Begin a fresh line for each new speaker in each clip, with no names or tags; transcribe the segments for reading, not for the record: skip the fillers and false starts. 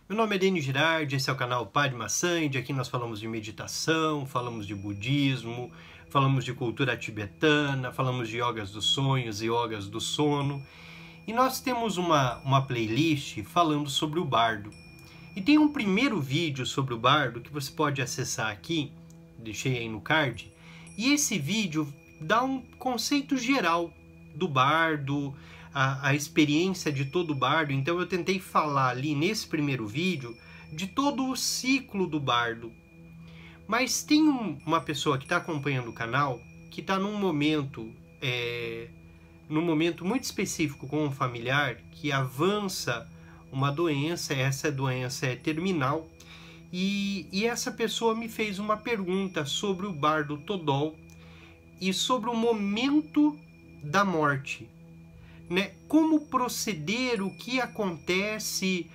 Meu nome é Denis Girardi, esse é o canal Padma Sandy. Aqui nós falamos de meditação, falamos de budismo, falamos de cultura tibetana, falamos de yogas dos sonhos e yogas do sono. E nós temos uma playlist falando sobre o bardo. E tem um primeiro vídeo sobre o bardo que você pode acessar aqui, deixei aí no card. E esse vídeo dá um conceito geral do bardo, a experiência de todo bardo. Então eu tentei falar ali nesse primeiro vídeo de todo o ciclo do bardo. Mas tem uma pessoa que está acompanhando o canal que está num momento muito específico com um familiar que avança uma doença. Essa doença é terminal, e essa pessoa me fez uma pergunta sobre o bardo Todol e sobre o momento da morte, né? Como proceder, o que acontece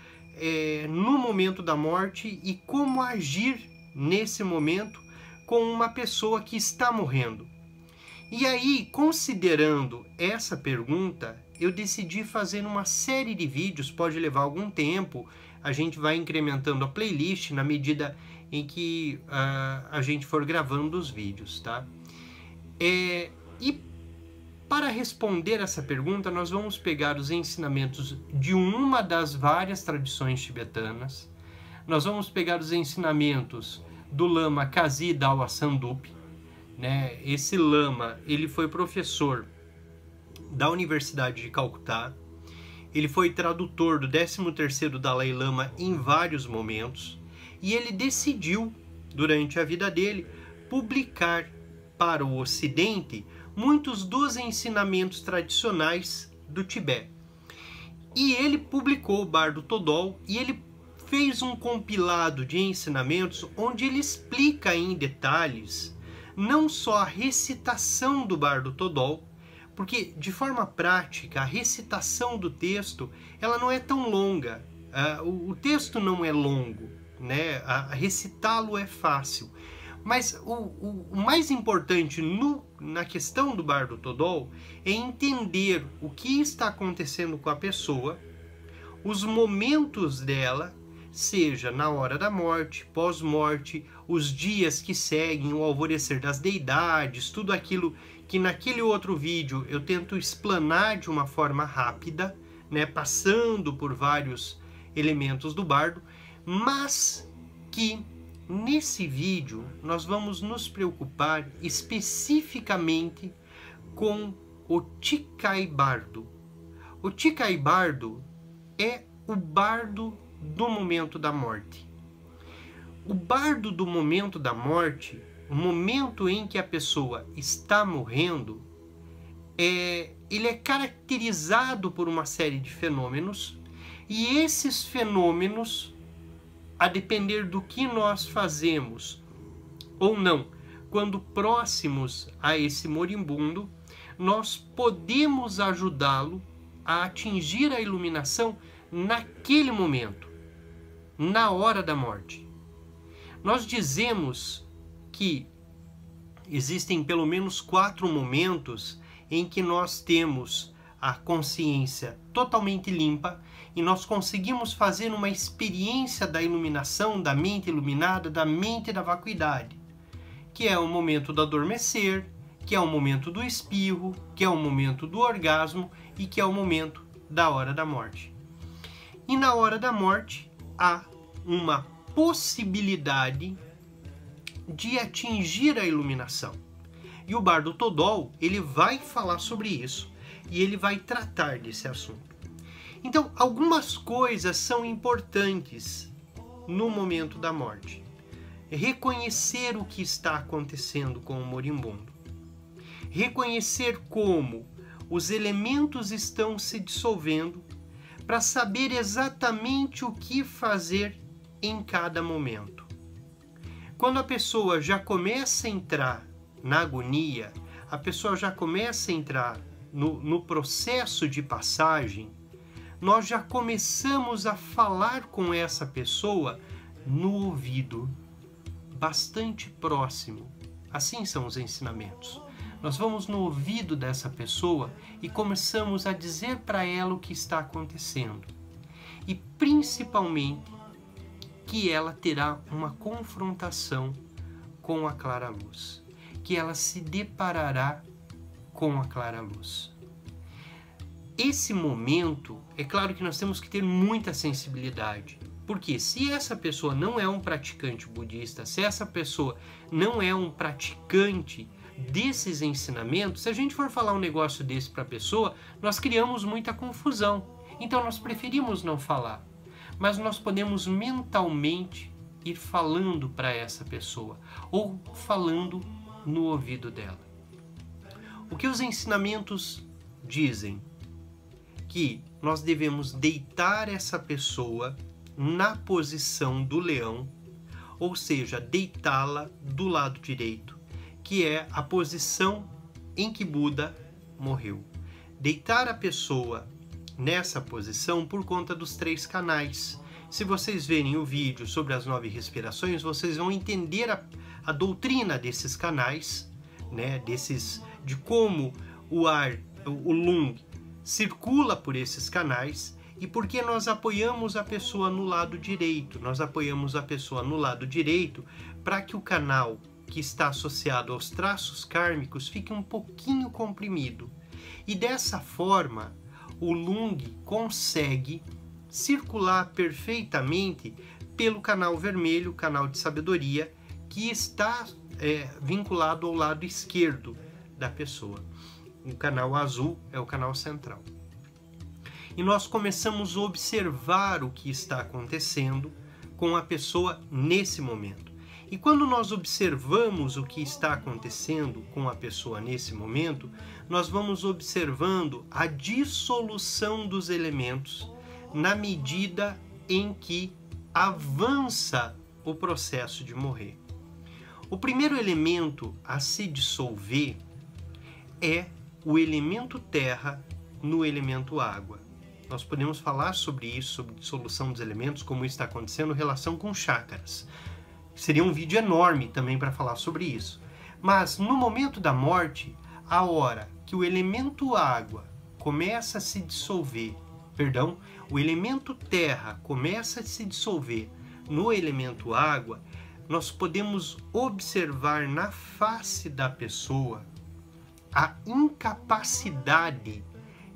no momento da morte e como agir nesse momento com uma pessoa que está morrendo. E aí, considerando essa pergunta, eu decidi fazer uma série de vídeos. Pode levar algum tempo, a gente vai incrementando a playlist na medida em que a gente for gravando os vídeos, tá? E para responder essa pergunta, nós vamos pegar os ensinamentos de uma das várias tradições tibetanas. Nós vamos pegar os ensinamentos do Lama Kazi Dawa Sandup, né? Esse Lama, ele foi professor da Universidade de Calcutá. Ele foi tradutor do 13º Dalai Lama em vários momentos. E ele decidiu, durante a vida dele, publicar para o Ocidente muitos dos ensinamentos tradicionais do Tibete. E ele publicou o Bardo Todol, e ele fez um compilado de ensinamentos onde ele explica em detalhes não só a recitação do Bardo Todol, porque de forma prática a recitação do texto ela não é tão longa, o texto não é longo, né? Recitá-lo é fácil. Mas o mais importante na questão do Bardo Todol é entender o que está acontecendo com a pessoa, os momentos dela, seja na hora da morte, pós-morte, os dias que seguem, o alvorecer das deidades, tudo aquilo que naquele outro vídeo eu tento explanar de uma forma rápida, né, passando por vários elementos do bardo, mas que nesse vídeo nós vamos nos preocupar especificamente com o Tikai Bardo. O Tikai Bardo é o bardo do momento da morte. O bardo do momento da morte, o momento em que a pessoa está morrendo, ele é caracterizado por uma série de fenômenos, e esses fenômenos, a depender do que nós fazemos ou não, quando próximos a esse moribundo, nós podemos ajudá-lo a atingir a iluminação naquele momento, na hora da morte. Nós dizemos que existem pelo menos 4 momentos em que nós temos a consciência totalmente limpa e nós conseguimos fazer uma experiência da iluminação, da mente iluminada, da mente da vacuidade, que é o momento do adormecer, que é o momento do espirro, que é o momento do orgasmo e que é o momento da hora da morte. E na hora da morte há uma possibilidade de atingir a iluminação. E o Bardo Todol, ele vai falar sobre isso e ele vai tratar desse assunto. Então, algumas coisas são importantes no momento da morte. Reconhecer o que está acontecendo com o moribundo. Reconhecer como os elementos estão se dissolvendo para saber exatamente o que fazer em cada momento. Quando a pessoa já começa a entrar na agonia, a pessoa já começa a entrar no processo de passagem, nós já começamos a falar com essa pessoa no ouvido, bastante próximo. Assim são os ensinamentos. Nós vamos no ouvido dessa pessoa e começamos a dizer para ela o que está acontecendo. E principalmente que ela terá uma confrontação com a clara luz, que ela se deparará com a clara luz. Esse momento, é claro que nós temos que ter muita sensibilidade, porque se essa pessoa não é um praticante budista, se essa pessoa não é um praticante desses ensinamentos, se a gente for falar um negócio desse para a pessoa, nós criamos muita confusão. Então nós preferimos não falar, mas nós podemos mentalmente ir falando para essa pessoa ou falando no ouvido dela. O que os ensinamentos dizem? Que nós devemos deitar essa pessoa na posição do leão, ou seja, deitá-la do lado direito, que é a posição em que Buda morreu. Deitar a pessoa nessa posição por conta dos 3 canais. Se vocês verem o vídeo sobre as 9 respirações, vocês vão entender a doutrina desses canais, né, de como o ar, o lung, circula por esses canais e porque nós apoiamos a pessoa no lado direito. Nós apoiamos a pessoa no lado direito para que o canal que está associado aos traços kármicos fique um pouquinho comprimido. E dessa forma, o lung consegue circular perfeitamente pelo canal vermelho, o canal de sabedoria, que está vinculado ao lado esquerdo da pessoa. O canal azul é o canal central. E nós começamos a observar o que está acontecendo com a pessoa nesse momento. E quando nós observamos o que está acontecendo com a pessoa nesse momento, nós vamos observando a dissolução dos elementos na medida em que avança o processo de morrer. O primeiro elemento a se dissolver é o elemento terra no elemento água. Nós podemos falar sobre isso, sobre dissolução dos elementos, como isso está acontecendo em relação com chakras. Seria um vídeo enorme também para falar sobre isso. Mas no momento da morte, a hora que o elemento água começa a se dissolver, o elemento terra começa a se dissolver no elemento água, nós podemos observar na face da pessoa a incapacidade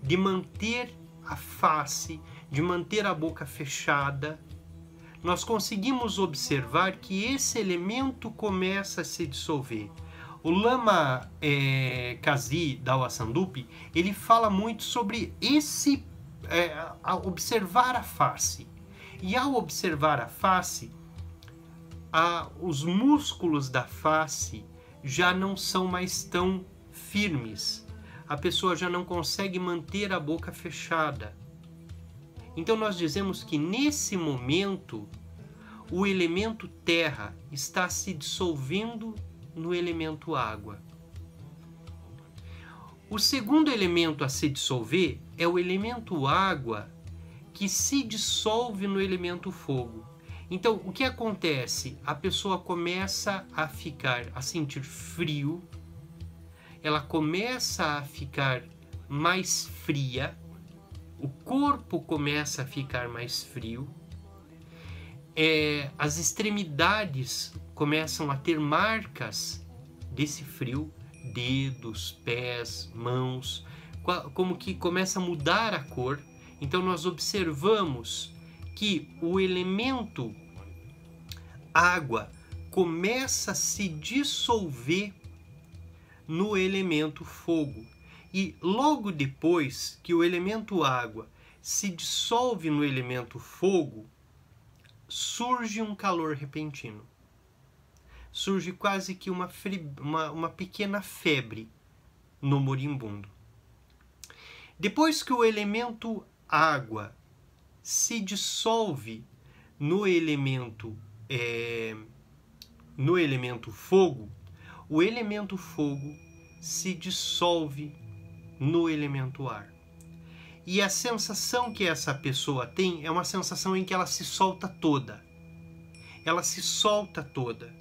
de manter a face, de manter a boca fechada. Nós conseguimos observar que esse elemento começa a se dissolver. O Lama Kazi Dawa Sandupi, ele fala muito sobre observar a face. E ao observar a face, os músculos da face já não são mais tão firmes. A pessoa já não consegue manter a boca fechada. Então nós dizemos que nesse momento o elemento terra está se dissolvendo no elemento água. O segundo elemento a se dissolver é o elemento água, que se dissolve no elemento fogo. Então o que acontece? A pessoa começa a sentir frio, ela começa a ficar mais fria, o corpo começa a ficar mais frio, as extremidades começam a ter marcas desse frio, dedos, pés, mãos, como que começa a mudar a cor. Então nós observamos que o elemento água começa a se dissolver no elemento fogo. E logo depois que o elemento água se dissolve no elemento fogo, surge um calor repentino. Surge quase que uma pequena febre no moribundo. Depois que o elemento água se dissolve no elemento fogo, o elemento fogo se dissolve no elemento ar. E a sensação que essa pessoa tem é uma sensação em que ela se solta toda. Ela se solta toda.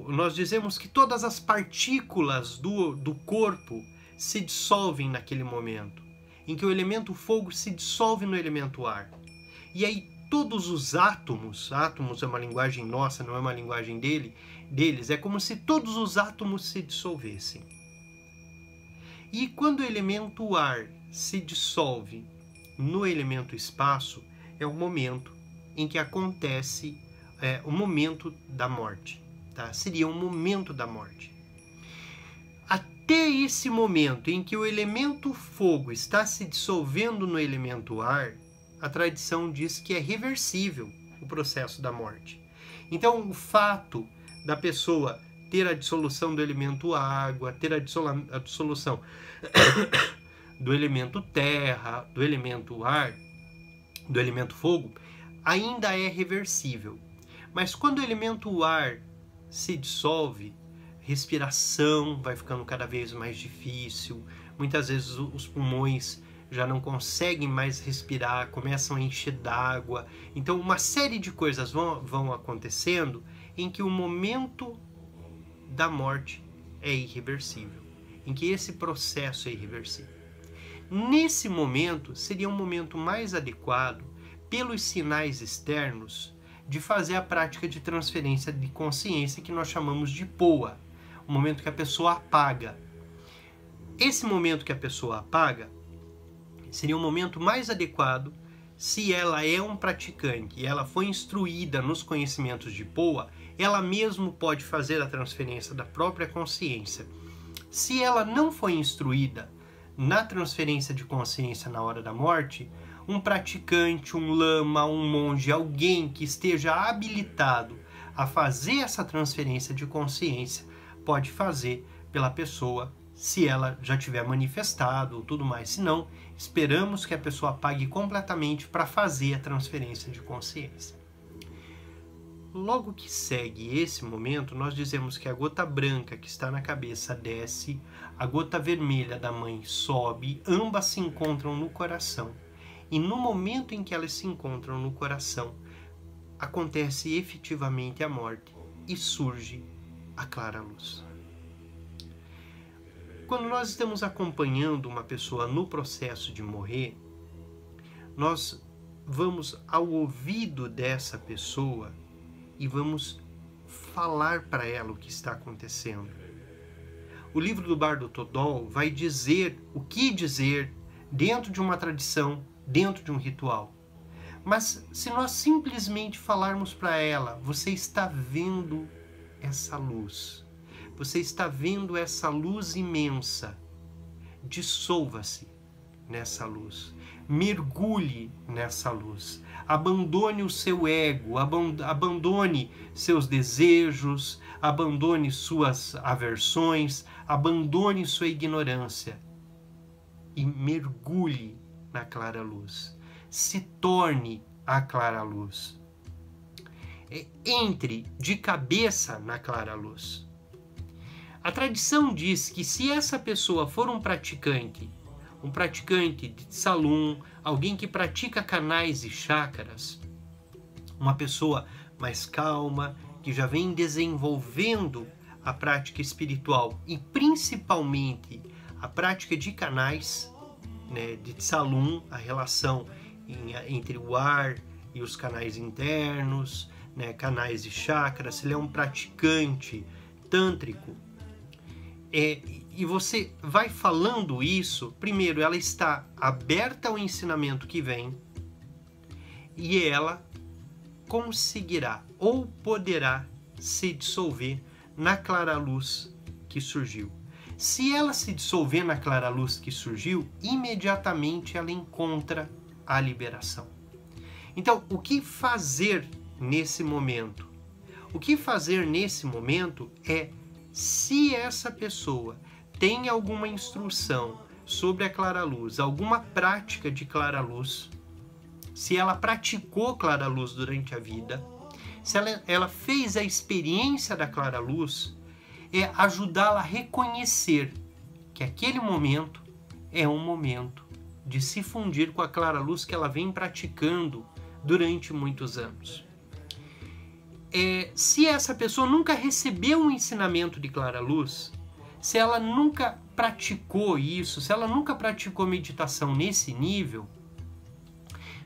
Nós dizemos que todas as partículas do corpo se dissolvem naquele momento, em que o elemento fogo se dissolve no elemento ar. E aí todos os átomos é uma linguagem nossa, não é uma linguagem deles, é como se todos os átomos se dissolvessem. E quando o elemento ar se dissolve no elemento espaço, é o momento em que acontece o momento da morte. Tá? Seria o momento da morte. Até esse momento em que o elemento fogo está se dissolvendo no elemento ar, a tradição diz que é reversível o processo da morte. Então, o fato da pessoa ter a dissolução do elemento água, ter a dissolução do elemento terra, do elemento ar, do elemento fogo, ainda é reversível. Mas quando o elemento ar se dissolve, respiração vai ficando cada vez mais difícil, muitas vezes os pulmões já não conseguem mais respirar, começam a encher d'água. Então uma série de coisas vão acontecendo em que o momento da morte é irreversível, em que esse processo é irreversível. Nesse momento, seria um momento mais adequado, pelos sinais externos, de fazer a prática de transferência de consciência que nós chamamos de POA, o momento que a pessoa apaga. Esse momento que a pessoa apaga seria um momento mais adequado se ela é um praticante e ela foi instruída nos conhecimentos de POA, ela mesmo pode fazer a transferência da própria consciência. Se ela não foi instruída na transferência de consciência na hora da morte, um praticante, um lama, um monge, alguém que esteja habilitado a fazer essa transferência de consciência, pode fazer pela pessoa, se ela já tiver manifestado ou tudo mais. Se não, esperamos que a pessoa apague completamente para fazer a transferência de consciência. Logo que segue esse momento, nós dizemos que a gota branca que está na cabeça desce, a gota vermelha da mãe sobe, ambas se encontram no coração. E no momento em que elas se encontram no coração, acontece efetivamente a morte e surge a clara luz. Quando nós estamos acompanhando uma pessoa no processo de morrer, nós vamos ao ouvido dessa pessoa e vamos falar para ela o que está acontecendo. O livro do Bardo Todol vai dizer o que dizer dentro de uma tradição, dentro de um ritual. Mas se nós simplesmente falarmos para ela, você está vendo essa luz, você está vendo essa luz imensa, dissolva-se nessa luz, mergulhe nessa luz, abandone o seu ego, abandone seus desejos, abandone suas aversões, abandone sua ignorância e mergulhe na clara luz. Se torne a clara luz. Entre de cabeça na clara luz. A tradição diz que se essa pessoa for um praticante de Tsalum, alguém que pratica canais e chakras, uma pessoa mais calma, que já vem desenvolvendo a prática espiritual e principalmente a prática de canais, né, de Tsalum, a relação entre o ar e os canais internos, né, canais de chakras, se ele é um praticante tântrico, e você vai falando isso, primeiro ela está aberta ao ensinamento que vem e ela conseguirá ou poderá se dissolver na clara luz que surgiu. Se ela se dissolver na clara luz que surgiu, imediatamente ela encontra a liberação. Então, o que fazer nesse momento? O que fazer nesse momento é, se essa pessoa tem alguma instrução sobre a clara luz, alguma prática de clara luz, se ela praticou clara luz durante a vida, se ela fez a experiência da clara luz, é ajudá-la a reconhecer que aquele momento é um momento de se fundir com a clara luz que ela vem praticando durante muitos anos. Se essa pessoa nunca recebeu um ensinamento de clara luz, se ela nunca praticou isso, se ela nunca praticou meditação nesse nível,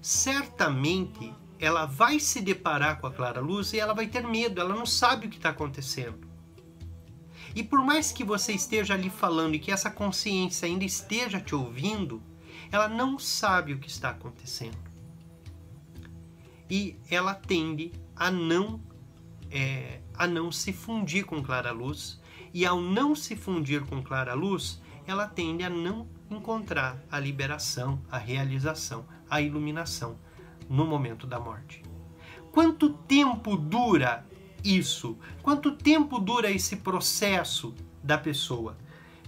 certamente ela vai se deparar com a clara luz e ela vai ter medo, ela não sabe o que está acontecendo. E por mais que você esteja ali falando e que essa consciência ainda esteja te ouvindo, ela não sabe o que está acontecendo. E ela tende a não se fundir com clara luz, e ao não se fundir com clara luz, ela tende a não encontrar a liberação, a realização, a iluminação no momento da morte. Quanto tempo dura isso? Quanto tempo dura esse processo da pessoa?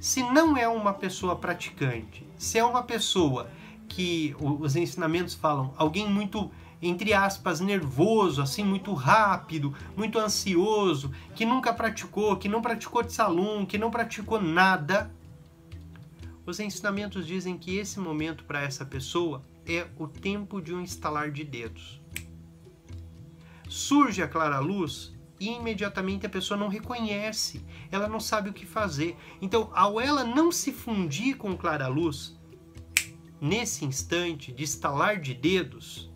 Se não é uma pessoa praticante, se é uma pessoa que os ensinamentos falam, alguém muito, entre aspas, nervoso, assim, muito rápido, muito ansioso, que nunca praticou, que não praticou Tsalum, que não praticou nada, os ensinamentos dizem que esse momento para essa pessoa é o tempo de um estalar de dedos. Surge a clara luz e imediatamente a pessoa não reconhece, ela não sabe o que fazer. Então, ao ela não se fundir com clara luz, nesse instante de estalar de dedos,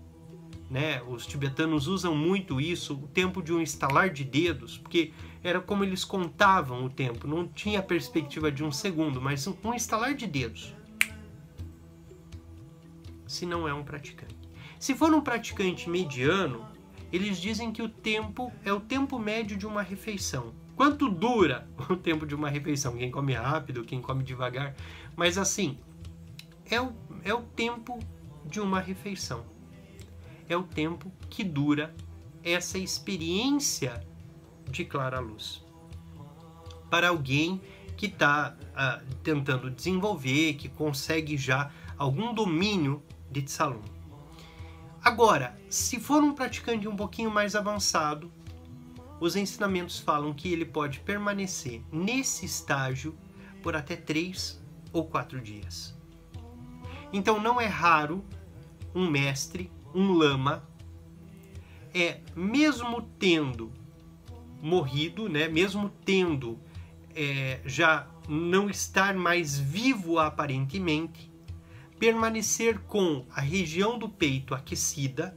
né, os tibetanos usam muito isso, o tempo de um estalar de dedos, porque era como eles contavam o tempo, não tinha a perspectiva de um segundo, mas um estalar de dedos. Se não é um praticante. Se for um praticante mediano, eles dizem que o tempo é o tempo médio de uma refeição. Quanto dura o tempo de uma refeição? Quem come rápido, quem come devagar. Mas assim, é o tempo de uma refeição. É o tempo que dura essa experiência de clara luz. Para alguém que está tentando desenvolver, que consegue já algum domínio de Tsalum. Agora, se for um praticante um pouquinho mais avançado, os ensinamentos falam que ele pode permanecer nesse estágio por até 3 ou 4 dias. Então não é raro um mestre, um lama, mesmo tendo morrido, né, mesmo tendo já não estar mais vivo aparentemente, permanecer com a região do peito aquecida,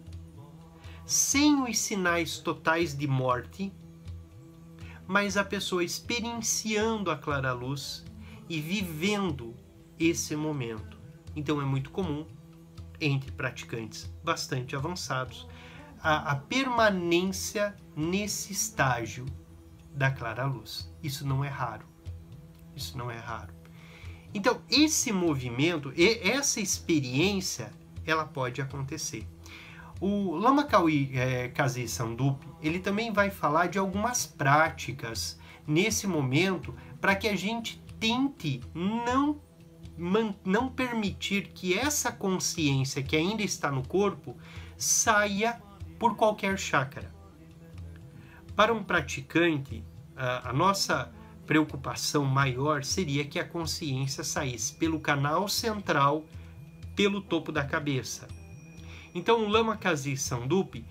sem os sinais totais de morte, mas a pessoa experienciando a clara luz e vivendo esse momento. Então é muito comum, entre praticantes bastante avançados, a permanência nesse estágio da clara luz. Isso não é raro. Isso não é raro. Então, esse movimento, essa experiência, ela pode acontecer. O Lama Kazi Sandup, ele também vai falar de algumas práticas nesse momento para que a gente tente não permitir que essa consciência que ainda está no corpo saia por qualquer chácara. Para um praticante, a nossa preocupação maior seria que a consciência saísse pelo canal central, pelo topo da cabeça. Então o Lama Kazi Sandup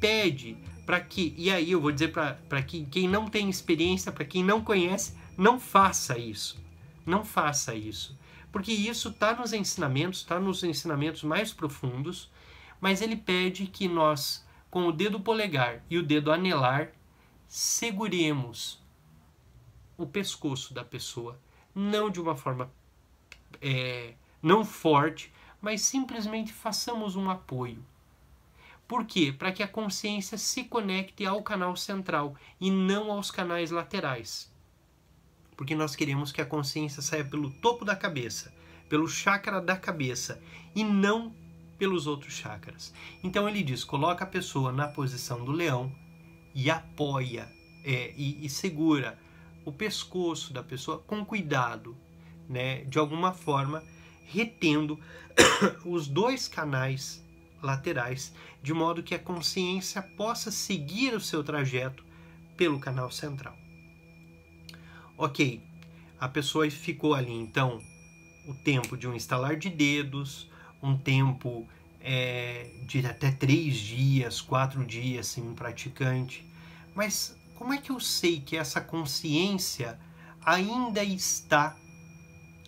pede para que, e aí eu vou dizer para quem não tem experiência, para quem não conhece, não faça isso. Não faça isso. Porque isso está nos ensinamentos mais profundos, mas ele pede que nós, com o dedo polegar e o dedo anelar, seguremos o pescoço da pessoa, não de uma forma não forte, mas simplesmente façamos um apoio. Por quê? Para que a consciência se conecte ao canal central e não aos canais laterais. Porque nós queremos que a consciência saia pelo topo da cabeça, pelo chakra da cabeça e não pelos outros chakras. Então ele diz, coloca a pessoa na posição do leão e apoia e segura o pescoço da pessoa com cuidado, né? De alguma forma retendo os dois canais laterais, de modo que a consciência possa seguir o seu trajeto pelo canal central. Ok, a pessoa ficou ali então o tempo de um estalar de dedos, um tempo de até 3 dias, 4 dias sem um praticante. Mas como é que eu sei que essa consciência ainda está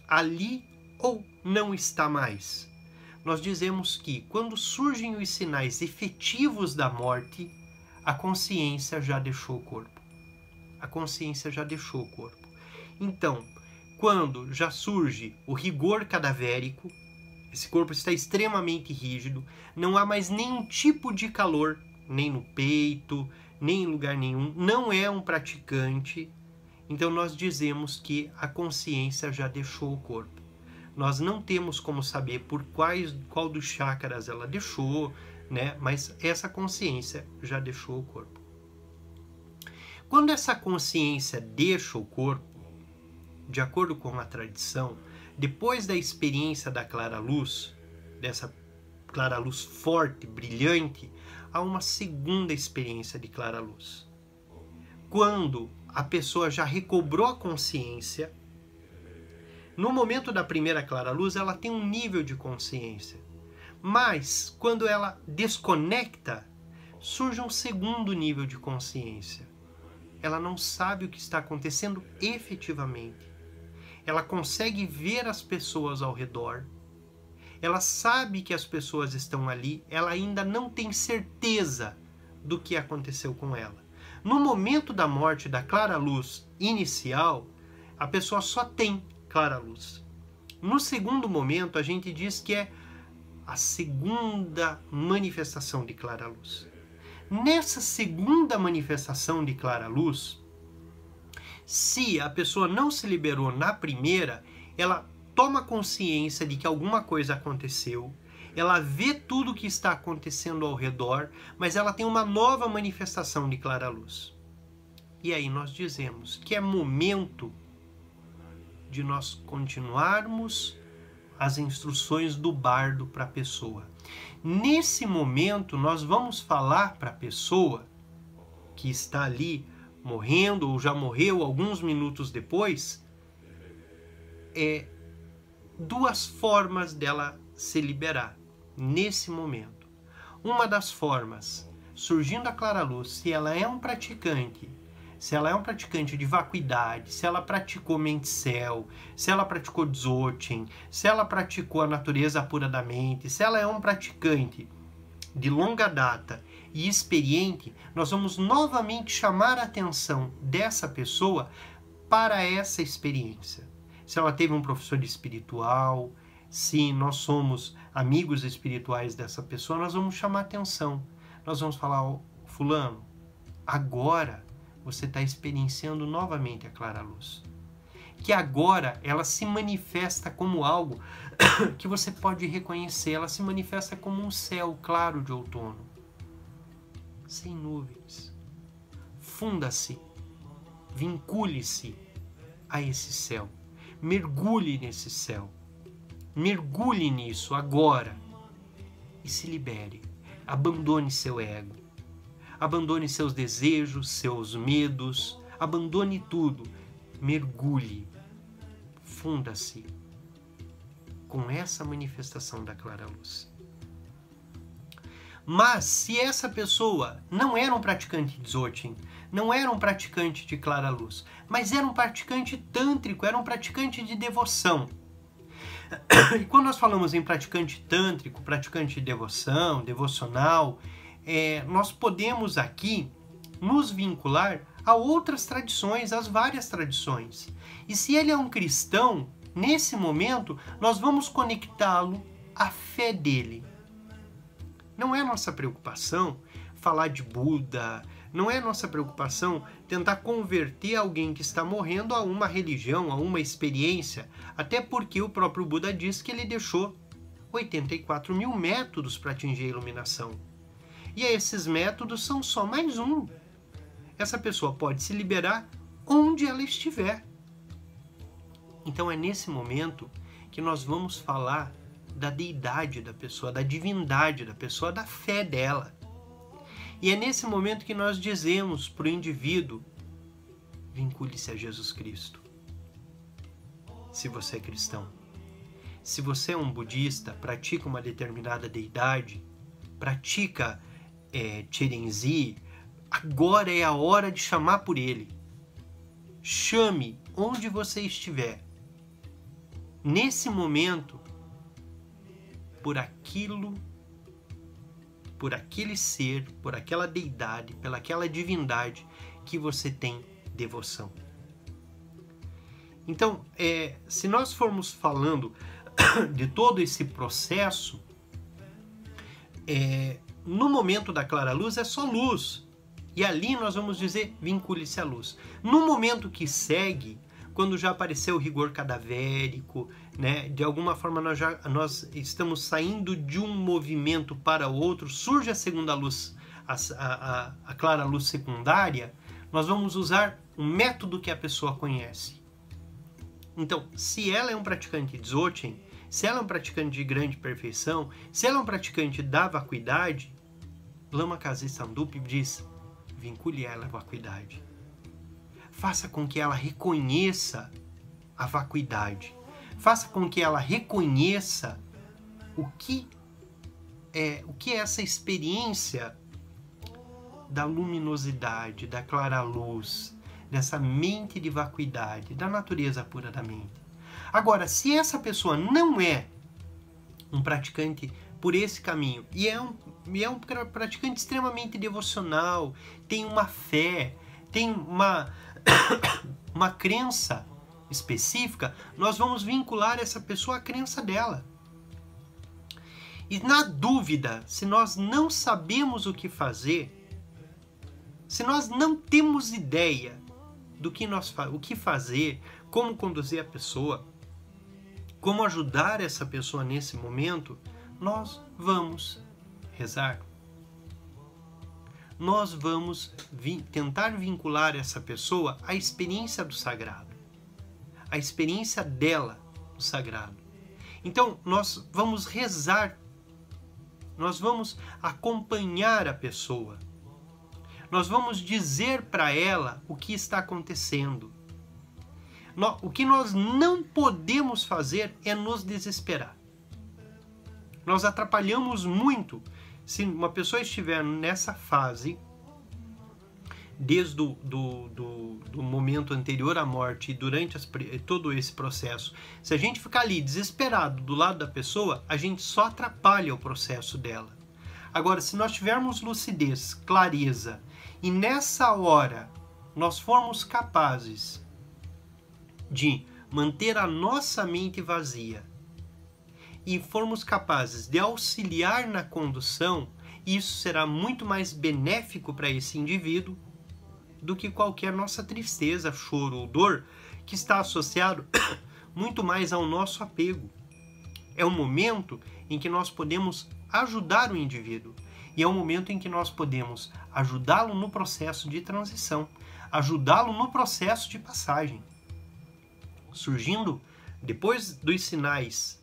ali ou não está mais? nós dizemos que quando surgem os sinais efetivos da morte, a consciência já deixou o corpo. A consciência já deixou o corpo. Então, quando já surge o rigor cadavérico, esse corpo está extremamente rígido, não há mais nenhum tipo de calor, nem no peito, nem em lugar nenhum, não é um praticante. Então nós dizemos que a consciência já deixou o corpo. Nós não temos como saber por qual dos chakras ela deixou, né? Mas essa consciência já deixou o corpo. Quando essa consciência deixa o corpo, de acordo com a tradição, depois da experiência da clara luz, dessa clara luz forte, brilhante, há uma segunda experiência de clara luz. Quando a pessoa já recobrou a consciência, no momento da primeira clara luz, ela tem um nível de consciência. Mas, quando ela desconecta, surge um segundo nível de consciência. Ela não sabe o que está acontecendo efetivamente. Ela consegue ver as pessoas ao redor. Ela sabe que as pessoas estão ali. Ela ainda não tem certeza do que aconteceu com ela. No momento da morte da clara luz inicial, a pessoa só tem clara luz. No segundo momento, a gente diz que é a segunda manifestação de clara luz. Nessa segunda manifestação de clara luz, se a pessoa não se liberou na primeira, ela toma consciência de que alguma coisa aconteceu, ela vê tudo o que está acontecendo ao redor, mas ela tem uma nova manifestação de clara luz. E aí nós dizemos que é momento de nós continuarmos as instruções do bardo para a pessoa. Nesse momento, nós vamos falar para a pessoa que está ali morrendo ou já morreu alguns minutos depois, duas formas dela se liberar nesse momento. Uma das formas, surgindo a clara luz, se ela é um praticante, se ela é um praticante de vacuidade, se ela praticou Mentzel, se ela praticou Dzogchen, se ela praticou a natureza pura da mente, se ela é um praticante de longa data e experiente, nós vamos novamente chamar a atenção dessa pessoa para essa experiência. Se ela teve um professor espiritual, se nós somos amigos espirituais dessa pessoa, nós vamos chamar a atenção. Nós vamos falar, fulano, agora você está experienciando novamente a clara luz. Que agora ela se manifesta como algo que você pode reconhecer. Ela se manifesta como um céu claro de outono, sem nuvens. Funda-se, vincule-se a esse céu. Mergulhe nesse céu. Mergulhe nisso agora e se libere. Abandone seu ego. Abandone seus desejos, seus medos, abandone tudo. Mergulhe, funda-se com essa manifestação da clara luz. Mas se essa pessoa não era um praticante de Dzogchen, não era um praticante de clara luz, mas era um praticante tântrico, era um praticante de devoção. E quando nós falamos em praticante tântrico, praticante de devoção, devocional, nós podemos aqui nos vincular a outras tradições, às várias tradições. E se ele é um cristão, nesse momento, nós vamos conectá-lo à fé dele. Não é nossa preocupação falar de Buda, não é nossa preocupação tentar converter alguém que está morrendo a uma religião, a uma experiência, até porque o próprio Buda diz que ele deixou 84 mil métodos para atingir a iluminação. E esses métodos são só mais um. Essa pessoa pode se liberar onde ela estiver. Então é nesse momento que nós vamos falar da deidade da pessoa, da divindade da pessoa, da fé dela. E é nesse momento que nós dizemos para o indivíduo: vincule-se a Jesus Cristo. Se você é cristão. Se você é um budista, pratica uma determinada deidade, pratica Cherenzi, agora é a hora de chamar por ele. Chame onde você estiver. Nesse momento, por aquilo, por aquele ser, por aquela deidade, pelaquela divindade que você tem devoção. Então, se nós formos falando de todo esse processo, no momento da clara luz é só luz. E ali nós vamos dizer, vincule-se à luz. No momento que segue, quando já apareceu o rigor cadavérico, né, de alguma forma nós estamos saindo de um movimento para outro, surge a segunda luz, a clara luz secundária, nós vamos usar um método que a pessoa conhece. Então, se ela é um praticante de Dzogchen, se ela é um praticante de grande perfeição, se ela é um praticante da vacuidade, Lama Kazi Sandup diz, vincule ela à vacuidade. Faça com que ela reconheça a vacuidade. Faça com que ela reconheça o que é essa experiência da luminosidade, da clara luz, dessa mente de vacuidade, da natureza pura da mente. Agora, se essa pessoa não é um praticante por esse caminho e é um praticante extremamente devocional, tem uma fé, tem uma crença específica, nós vamos vincular essa pessoa à crença dela. E na dúvida, se nós não sabemos o que fazer, se nós não temos ideia do que o que fazer, como conduzir a pessoa, como ajudar essa pessoa nesse momento, nós vamos rezar. Nós vamos tentar vincular essa pessoa à experiência do sagrado, à experiência dela do sagrado. Então, nós vamos rezar, nós vamos acompanhar a pessoa, nós vamos dizer para ela o que está acontecendo. O que nós não podemos fazer é nos desesperar. Nós atrapalhamos muito se uma pessoa estiver nessa fase, desde do momento anterior à morte e durante todo esse processo. Se a gente ficar ali desesperado do lado da pessoa, a gente só atrapalha o processo dela. Agora, se nós tivermos lucidez, clareza, e nessa hora nós formos capazes de manter a nossa mente vazia e formos capazes de auxiliar na condução, isso será muito mais benéfico para esse indivíduo do que qualquer nossa tristeza, choro ou dor, que está associado muito mais ao nosso apego. É um momento em que nós podemos ajudar o indivíduo e é um momento em que nós podemos ajudá-lo no processo de transição, ajudá-lo no processo de passagem. Surgindo, depois dos sinais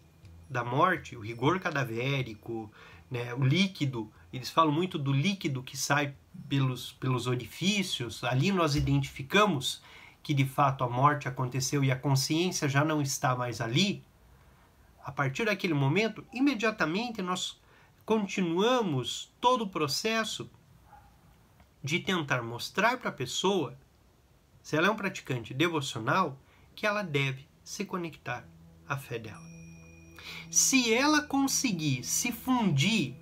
da morte, o rigor cadavérico, né, o líquido, eles falam muito do líquido que sai pelos orifícios, ali nós identificamos que de fato a morte aconteceu e a consciência já não está mais ali. A partir daquele momento, imediatamente nós continuamos todo o processo de tentar mostrar para a pessoa, se ela é um praticante devocional, que ela deve se conectar à fé dela. Se ela conseguir se fundir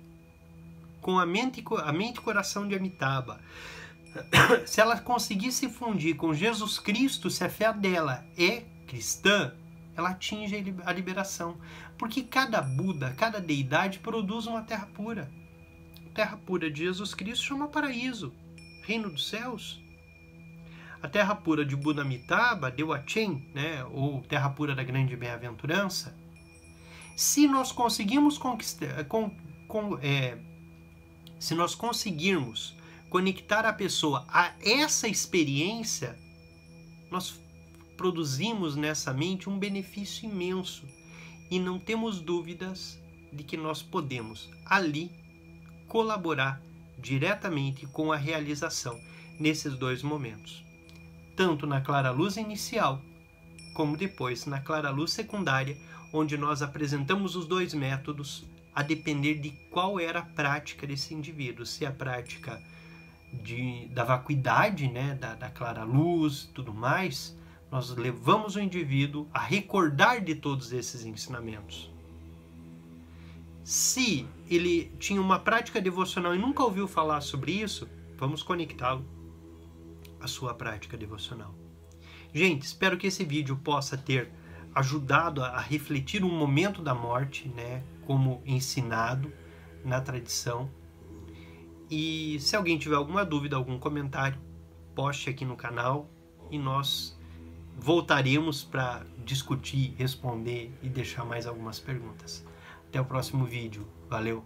com a mente e coração de Amitabha, se ela conseguir se fundir com Jesus Cristo, se a fé dela é cristã, ela atinge a liberação. Porque cada Buda, cada deidade produz uma terra pura. A terra pura de Jesus Cristo chama paraíso, reino dos céus. A terra pura de Buda Amitabha, Dewachen, né, ou terra pura da grande bem-aventurança. Se nós conseguirmos se nós conseguirmos conectar a pessoa a essa experiência, nós produzimos nessa mente um benefício imenso e não temos dúvidas de que nós podemos ali colaborar diretamente com a realização nesses dois momentos, tanto na clara luz inicial como depois na clara luz secundária, onde nós apresentamos os dois métodos a depender de qual era a prática desse indivíduo, se a prática da vacuidade, né, da clara luz, tudo mais, nós levamos o indivíduo a recordar de todos esses ensinamentos. Se ele tinha uma prática devocional e nunca ouviu falar sobre isso, vamos conectá-lo à sua prática devocional. Gente, espero que esse vídeo possa ter ajudado a refletir o momento da morte, né, como ensinado na tradição. E se alguém tiver alguma dúvida, algum comentário, poste aqui no canal e nós voltaremos para discutir, responder e deixar mais algumas perguntas. Até o próximo vídeo. Valeu!